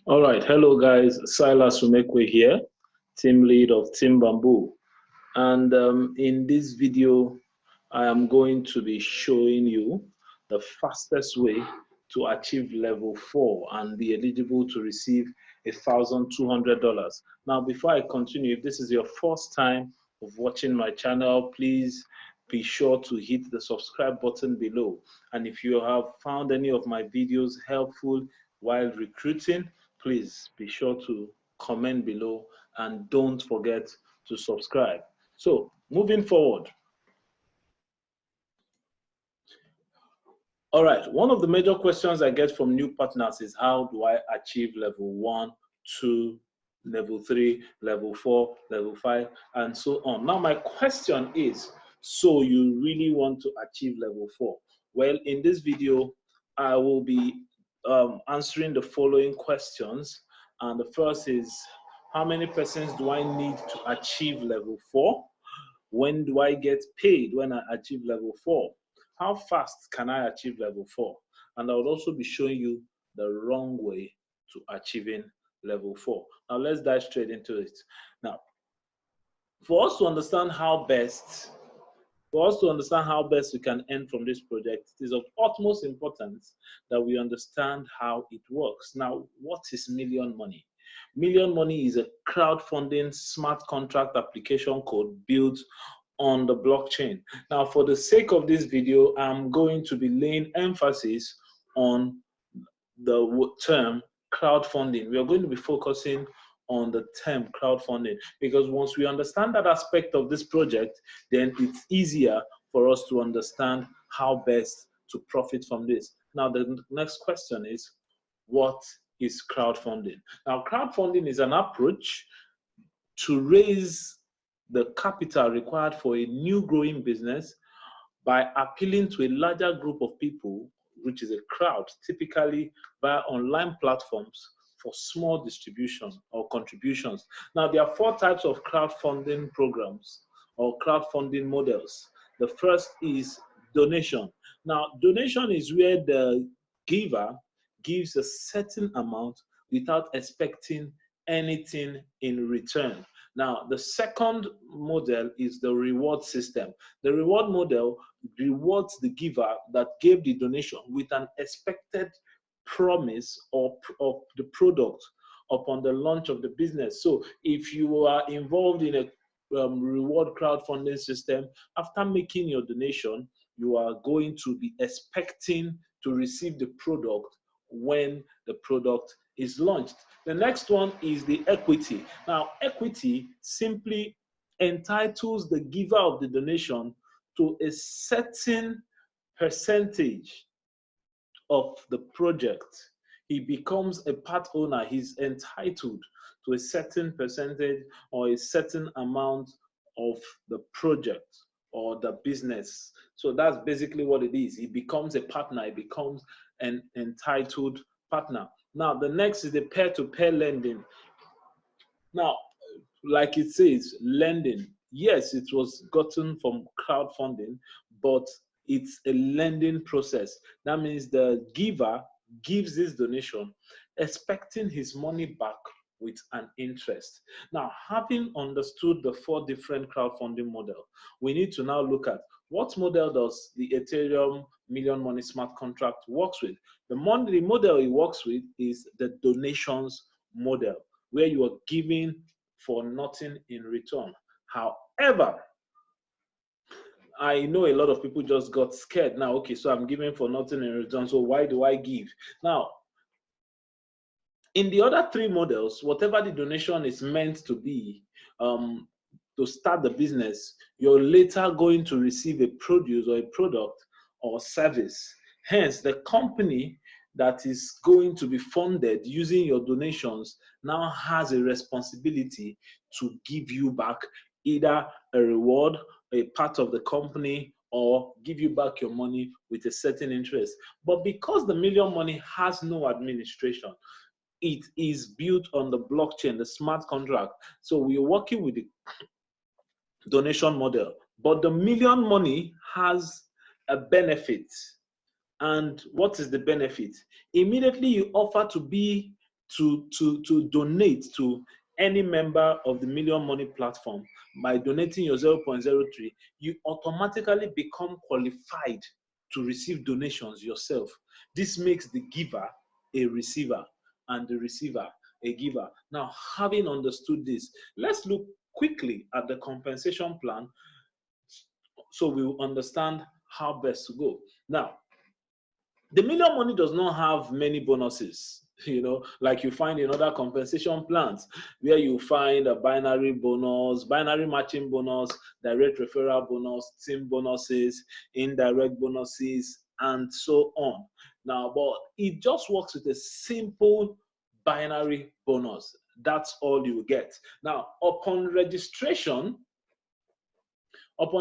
All right, hello guys, Silas Umekwe here, team lead of Team Bamboo. And in this video, I am going to be showing you the fastest way to achieve level 4 and be eligible to receive $1,200. Now, before I continue, if this is your first time of watching my channel, please be sure to hit the subscribe button below. And if you have found any of my videos helpful while recruiting, please be sure to comment below and don't forget to subscribe. So moving forward. All right, one of the major questions I get from new partners is how do I achieve level 1, 2, level 3, level 4, level 5, and so on. Now my question is, so you really want to achieve level 4? Well, in this video, I will be answering the following questions. And the first is, how many persons do I need to achieve level 4? When do I get paid when I achieve level 4? How fast can I achieve level 4? And I will also be showing you the wrong way to achieving level 4. Now let's dive straight into it. Now, for us to understand how best we can earn from this project, it is of utmost importance that we understand how it works. Now, what is Million Money? Million Money is a crowdfunding smart contract application code built on the blockchain. Now, for the sake of this video, I'm going to be laying emphasis on the term crowdfunding. We are going to be focusing on the term crowdfunding, because once we understand that aspect of this project, then it's easier for us to understand how best to profit from this. Now, the next question is, what is crowdfunding? Now, crowdfunding is an approach to raise the capital required for a new growing business by appealing to a larger group of people, which is a crowd, typically via online platforms for small distribution or contributions. Now, there are 4 types of crowdfunding programs or crowdfunding models. The first is donation. Now, donation is where the giver gives a certain amount without expecting anything in return. Now, the second model is the reward system. The reward model rewards the giver that gave the donation with an expected promise of the product upon the launch of the business. So if you are involved in a reward crowdfunding system, after making your donation, you are going to be expecting to receive the product when the product is launched. The next one is the equity. Now, equity simply entitles the giver of the donation to a certain percentage of the project. He becomes a part owner. He's entitled to a certain percentage or a certain amount of the project or the business. So that's basically what it is. He becomes a partner. He becomes an entitled partner. Now, the next is the peer-to-peer lending. Now, like it says, lending. Yes, it was gotten from crowdfunding, but it's a lending process. That means the giver gives this donation expecting his money back with an interest. Now, having understood the 4 different crowdfunding models, we need to now look at what model does the Ethereum Million Money Smart Contract works with. The model it works with is the donations model, where you are giving for nothing in return. However, I know a lot of people just got scared. Now, okay, so I'm giving for nothing in return, so why do I give? Now, in the other 3 models, whatever the donation is meant to be, to start the business, you're later going to receive a produce or a product or service. Hence, the company that is going to be funded using your donations now has a responsibility to give you back either a reward, a part of the company, or give you back your money with a certain interest. But because the Million Money has no administration, it is built on the blockchain, the smart contract. So we are working with the donation model, but the Million Money has a benefit, And what is the benefit? Immediately you offer to donate to any member of the Million Money platform by donating your 0.03, you automatically become qualified to receive donations yourself. This makes the giver a receiver and the receiver a giver. Now, having understood this, let's look quickly at the compensation plan so we will understand how best to go. Now, the Million Money does not have many bonuses, like you find in other compensation plans, where you find a binary bonus, binary matching bonus, direct referral bonus, team bonuses, indirect bonuses, and so on. Now, but it just works with a simple binary bonus. That's all you get. Now, upon registration of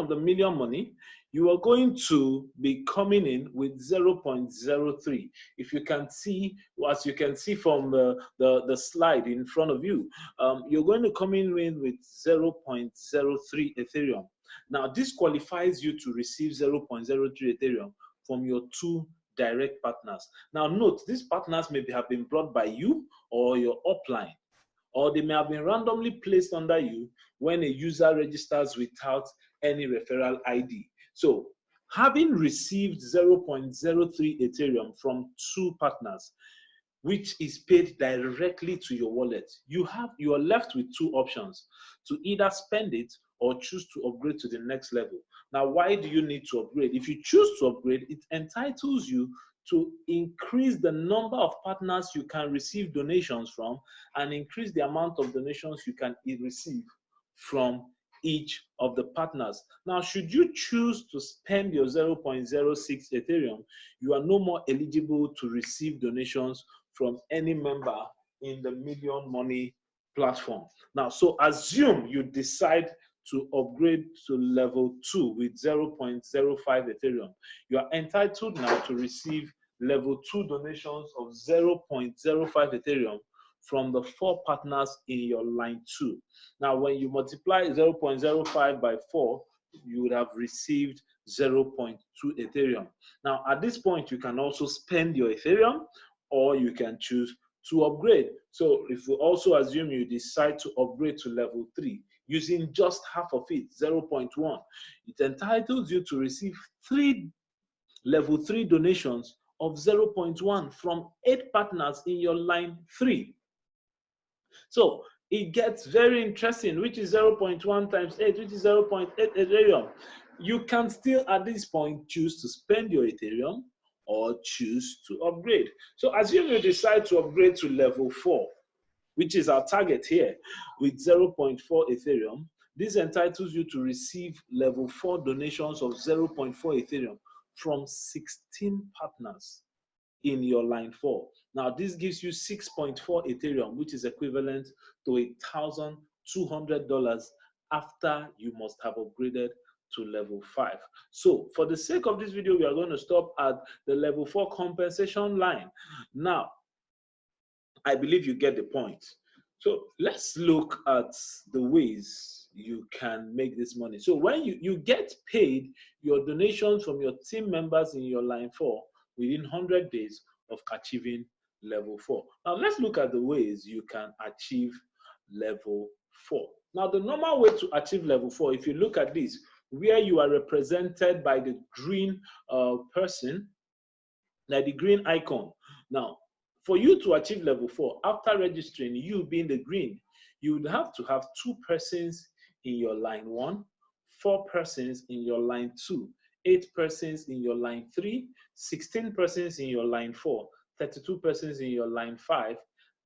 the Million Money, you are going to be coming in with 0.03. If you can see, as you can see from the slide in front of you, you're going to come in with 0.03 Ethereum. Now, this qualifies you to receive 0.03 Ethereum from your two direct partners. Now, note, these partners may have been brought by you or your upline, or they may have been randomly placed under you when a user registers without any referral ID. So, having received 0.03 Ethereum from two partners, which is paid directly to your wallet, you are left with two options: to either spend it or choose to upgrade to the next level. Now, why do you need to upgrade? If you choose to upgrade, it entitles you to increase the number of partners you can receive donations from and increase the amount of donations you can receive from each of the partners. Now, should you choose to spend your 0.06 Ethereum, you are no more eligible to receive donations from any member in the Million Money platform. Now, so assume you decide to upgrade to level 2 with 0.05 Ethereum. You are entitled now to receive level 2 donations of 0.05 Ethereum from the 4 partners in your line 2. Now, when you multiply 0.05 by 4, you would have received 0.2 Ethereum. Now, at this point, you can also spend your Ethereum, or you can choose to upgrade. So if we also assume you decide to upgrade to level 3, using just half of it, 0.1, it entitles you to receive 3 level 3 donations of 0.1 from 8 partners in your line 3. So it gets very interesting, which is 0.1 times 8, which is 0.8 Ethereum. You can still, at this point, choose to spend your Ethereum or choose to upgrade. So assume you decide to upgrade to level 4, which is our target here, with 0.4 Ethereum. This entitles you to receive level 4 donations of 0.4 Ethereum from 16 partners in your line 4. Now, this gives you 6.4 Ethereum, which is equivalent to $1,200 after you must have upgraded to level 5. So, for the sake of this video, we are going to stop at the level 4 compensation line. Now, I believe you get the point. So, let's look at the ways you can make this money. So, when you get paid your donations from your team members in your line 4 within 100 days of achieving level 4. Now, let's look at the ways you can achieve level 4. Now, the normal way to achieve level 4, if you look at this, where you are represented by the green person, like the green icon. Now, for you to achieve level 4, after registering, you being the green, you would have to have 2 persons in your line 1, 4 persons in your line 2, 8 persons in your line 3, 16 persons in your line 4, 32 persons in your line 5,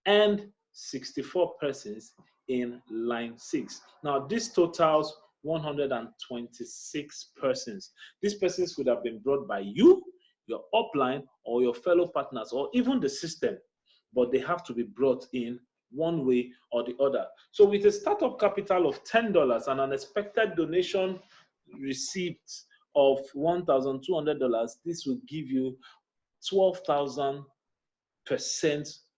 and 64 persons in line 6. Now, this totals 126 persons. These persons could have been brought by you, your upline, or your fellow partners, or even the system, but they have to be brought in one way or the other. So with a startup capital of $10 and an expected donation receipt of $1,200, this will give you 12,000%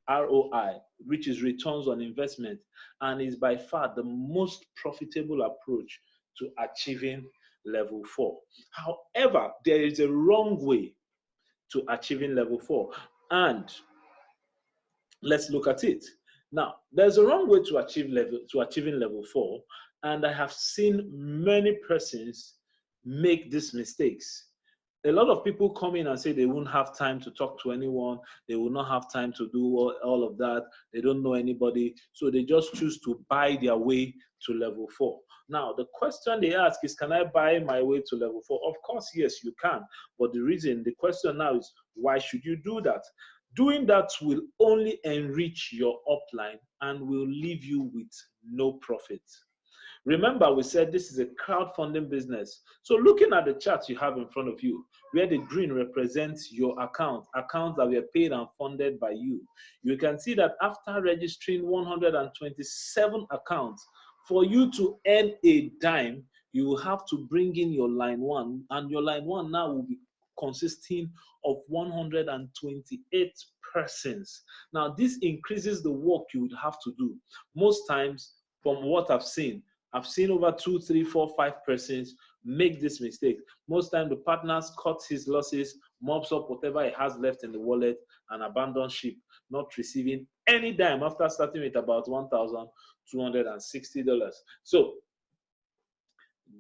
ROI, which is returns on investment, and is by far the most profitable approach to achieving level 4. However, there is a wrong way to achieving level 4. And let's look at it. Now, there's a wrong way to achieving level 4, and I have seen many persons make these mistakes. A lot of people come in and say they won't have time to talk to anyone, they will not have time to do all of that, they don't know anybody, so they just choose to buy their way to level 4. Now, the question they ask is, can I buy my way to level 4? Of course, yes, you can. But the question now is, why should you do that? Doing that will only enrich your upline and will leave you with no profit. Remember, we said this is a crowdfunding business. So looking at the chart you have in front of you, where the green represents your accounts that were paid and funded by you, you can see that after registering 127 accounts, for you to earn a dime, you will have to bring in your line 1, and your line 1 now will be consisting of 128 persons. Now, this increases the work you would have to do. Most times, from what I've seen over 2, 3, 4, 5 persons make this mistake. Most times, the partners cut his losses, mops up whatever he has left in the wallet, and abandon ship, not receiving any dime after starting with about $1,260. So,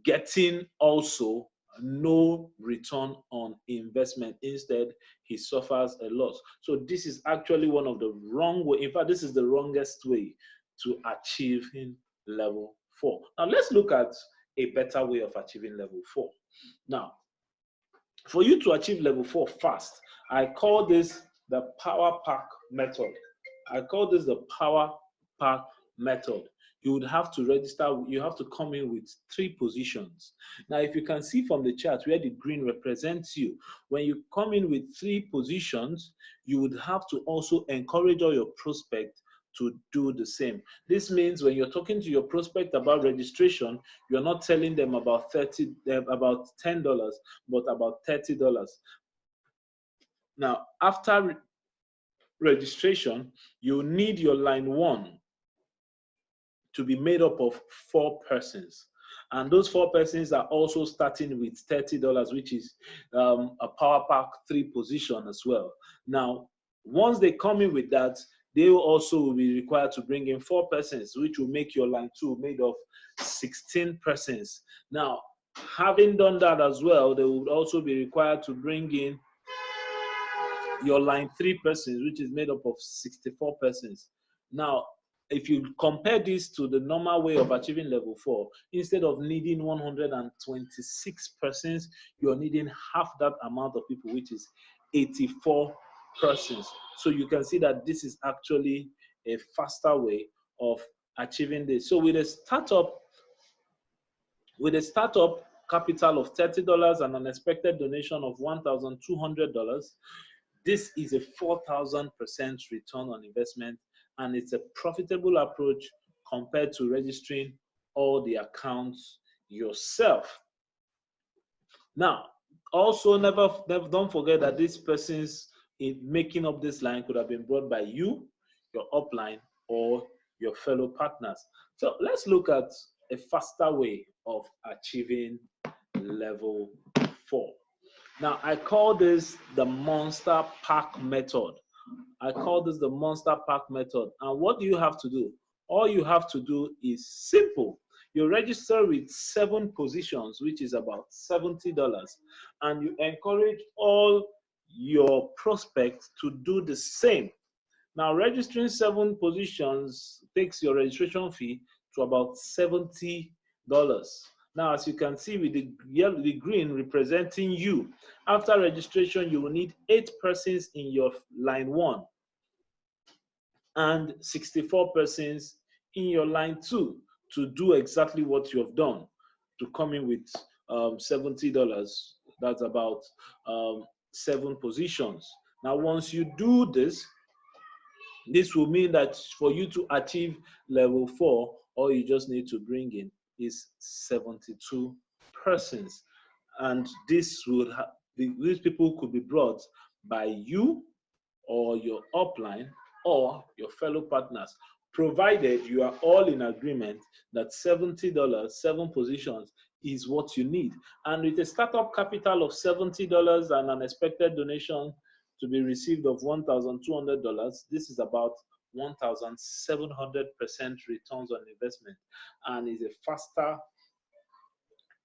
getting also no return on investment. Instead, he suffers a loss. So this is actually one of the wrong way. In fact, this is the wrongest way to achieving level 4. Now let's look at a better way of achieving level 4. Now, for you to achieve level 4 fast, I call this the power pack method. You would have to register, you have to come in with 3 positions. Now, if you can see from the chart where the green represents you, when you come in with 3 positions, you would have to also encourage all your prospects to do the same. This means when you're talking to your prospect about registration, you're not telling them about $10, but about $30. Now, after registration, you need your line 1 to be made up of 4 persons. And those 4 persons are also starting with $30, which is a power pack 3 position as well. Now, once they come in with that, they will also be required to bring in 4 persons, which will make your line 2 made of 16 persons. Now, having done that as well, they would also be required to bring in your line 3 persons, which is made up of 64 persons. Now, if you compare this to the normal way of achieving level 4, instead of needing 126 persons, you're needing half that amount of people, which is 84 persons. So you can see that this is actually a faster way of achieving this. So with a startup capital of $30 and an expected donation of $1,200, this is a 4,000% return on investment, and it's a profitable approach compared to registering all the accounts yourself. Now, also don't forget that these persons in making up this line could have been brought by you, your upline, or your fellow partners. So let's look at a faster way of achieving level 4. Now, I call this the monster pack method. And what do you have to do? All you have to do is simple. You register with 7 positions, which is about $70, and you encourage all your prospects to do the same. Now, registering 7 positions takes your registration fee to about $70. Now, as you can see with the green representing you, after registration, you will need 8 persons in your line 1 and 64 persons in your line 2 to do exactly what you have done, to come in with $70. That's about 7 positions. Now, once you do this, this will mean that for you to achieve level 4, all you just need to bring in is 72 persons, and these people could be brought by you or your upline or your fellow partners, provided you are all in agreement that $70, 7 positions, is what you need. And with a startup capital of $70 and an expected donation to be received of $1,200, this is about 1,700% returns on investment, and is a faster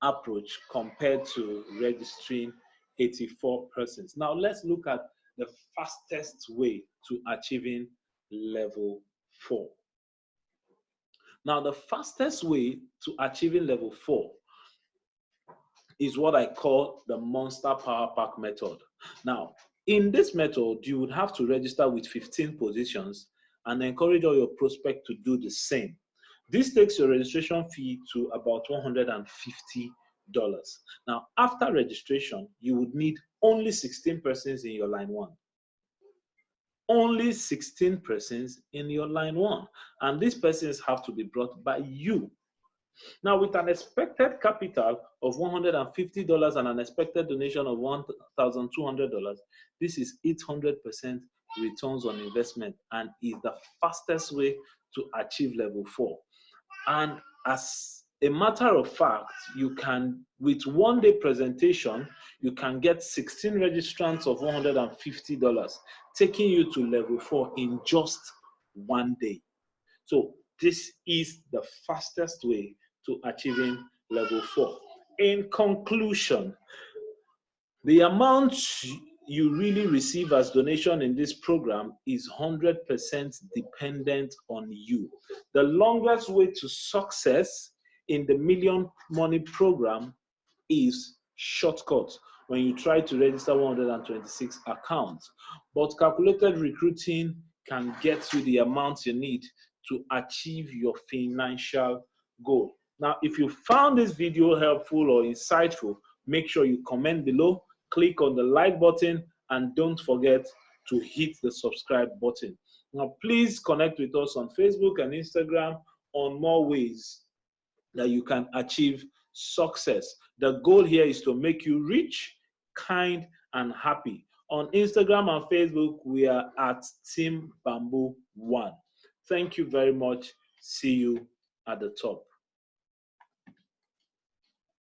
approach compared to registering 84 persons. Now let's look at the fastest way to achieving level 4. Now the fastest way to achieving level 4 is what I call the Monster Power Pack method. Now, in this method, you would have to register with 15 positions and encourage all your prospects to do the same. This takes your registration fee to about $150. Now, after registration, you would need only 16 persons in your line 1. Only 16 persons in your line 1. And these persons have to be brought by you. Now, with an expected capital of $150 and an expected donation of $1,200, this is 800% returns on investment and is the fastest way to achieve level 4. And as a matter of fact, you can, with one-day presentation, you can get 16 registrants of $150, taking you to level 4 in just one day. So this is the fastest way to achieving level 4. In conclusion, the amount you really receive as donation in this program is 100% dependent on you. The longest way to success in the Million Money program is shortcut when you try to register 126 accounts. But calculated recruiting can get you the amount you need to achieve your financial goal. Now, if you found this video helpful or insightful, make sure you comment below, click on the like button, and don't forget to hit the subscribe button. Now, please connect with us on Facebook and Instagram on more ways that you can achieve success. The goal here is to make you rich, kind, and happy. On Instagram and Facebook, we are at Team Bamboo One. Thank you very much. See you at the top.